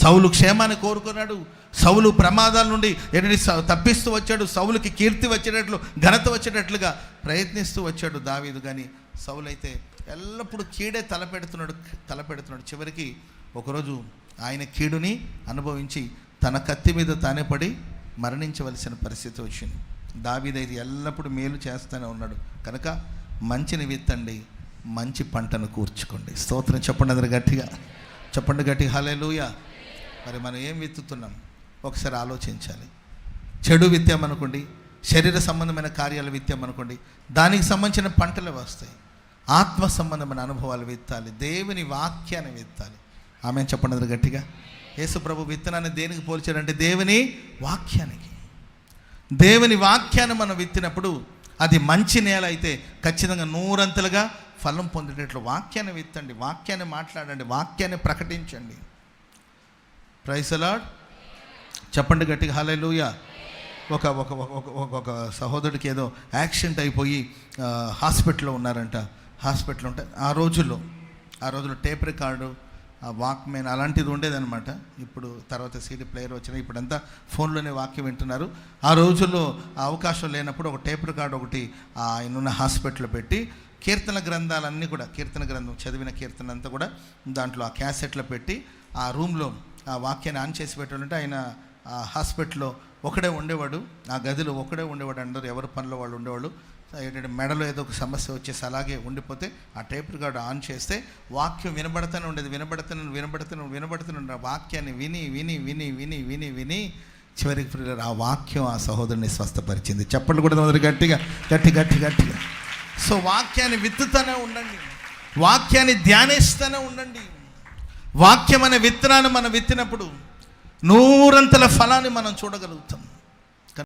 సౌలు క్షేమాన్ని కోరుకున్నాడు. సౌలు ప్రమాదాల నుండి తప్పిస్తూ వచ్చాడు. సౌలుకి కీర్తి వచ్చేటట్లు, ఘనత వచ్చేటట్లుగా ప్రయత్నిస్తూ వచ్చాడు దావీదు. కానీ సౌలు అయితే ఎల్లప్పుడూ కీడే తలపెడుతున్నాడు. చివరికి ఒకరోజు ఆయన కీడుని అనుభవించి తన కత్తి మీద తానే పడి మరణించవలసిన పరిస్థితి వచ్చింది. దావీదు అయితే ఎల్లప్పుడూ మేలు చేస్తూనే ఉన్నాడు. కనుక మంచిని విత్తండి, మంచి పంటను కూర్చుకోండి. స్తోత్రం చెప్పండి, అందరు గట్టిగా చెప్పండి, గట్టిగా హల్లెలూయా. మరి మనం ఏం విత్తుతున్నాం ఒకసారి ఆలోచించాలి. చెడు విత్తామనుకోండి, శరీర సంబంధమైన కార్యాలు విత్తామనుకోండి, దానికి సంబంధించిన పంటలు వస్తాయి. ఆత్మ సంబంధమైన అనుభవాలు విత్తాలి, దేవుని వాక్యాన్ని విత్తాలి. ఆమె చెప్పండి అందరు గట్టిగా. యేసు ప్రభు విత్తనాన్ని దేనికి పోల్చాడంటే దేవుని వాక్యానికి. దేవుని వాక్యాన్ని మనం విత్తినప్పుడు అది మంచి నేల అయితే ఖచ్చితంగా 100 ఫలం పొందేటట్లు వాక్యాన్ని విత్తండి, వాక్యాన్ని మాట్లాడండి, వాక్యాన్ని ప్రకటించండి. Praise the lord. చెప్పండి గట్టిగా హల్లెలూయా. ఒక సహోదరుడికి ఏదో యాక్సిడెంట్ అయిపోయి హాస్పిటల్లో ఉన్నారంట. హాస్పిటల్ ఉంటే ఆ రోజుల్లో టేప్ రికార్డు, వాక్మెన్ అలాంటిది ఉండేదన్నమాట. ఇప్పుడు తర్వాత సీడీ ప్లేయర్ వచ్చినాయి, ఇప్పుడంతా ఫోన్లోనే వాక్యం వింటున్నారు. ఆ రోజుల్లో ఆ అవకాశం లేనప్పుడు ఒక టేప్ రికార్డు ఒకటి ఆయన ఉన్న హాస్పిటల్లో పెట్టి కీర్తన గ్రంథాలన్నీ కూడా, కీర్తన గ్రంథం చదివిన కీర్తన అంతా కూడా దాంట్లో ఆ క్యాసెట్లో పెట్టి ఆ రూమ్లో ఆ వాక్యాన్ని ఆన్ చేసి పెట్టాలంటే ఆయన ఆ హాస్పిటల్లో ఒకడే ఉండేవాడు, ఆ గదిలో ఒకడే ఉండేవాడు. అందరూ ఎవరి పనిలో వాళ్ళు ఉండేవాళ్ళు. ఏంటంటే మెడలో ఏదో ఒక సమస్య వచ్చేసి అలాగే ఉండిపోతే ఆ టేప్ రికార్డు ఆన్ చేస్తే వాక్యం వినబడుతూనే ఉండేది. వినబడుతున్న వాక్యాన్ని విని చివరికి ఆ వాక్యం ఆ సహోదరుని స్వస్థపరిచింది. చెప్పండి కూడా మొదలు గట్టిగా. సో వాక్యాన్ని విత్తుతూనే ఉండండి, వాక్యాన్ని ధ్యానిస్తూనే ఉండండి. వాక్యం అనే విత్తనాన్ని మనం విత్తినప్పుడు 100 ఫలాన్ని మనం చూడగలుగుతాం.